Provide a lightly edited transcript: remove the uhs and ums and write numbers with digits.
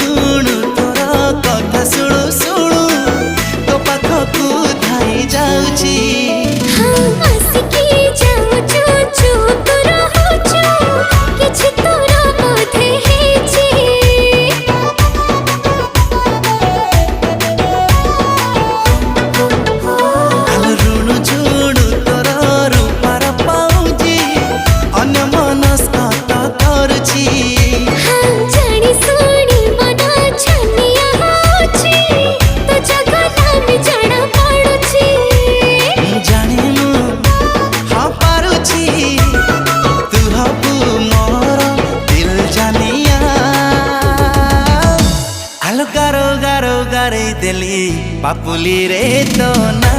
गुण तोरा कथा शुणु शुणु तो पाखकू धाई जाऊची। गारो गारो गारे दिली पापुली रे तो ना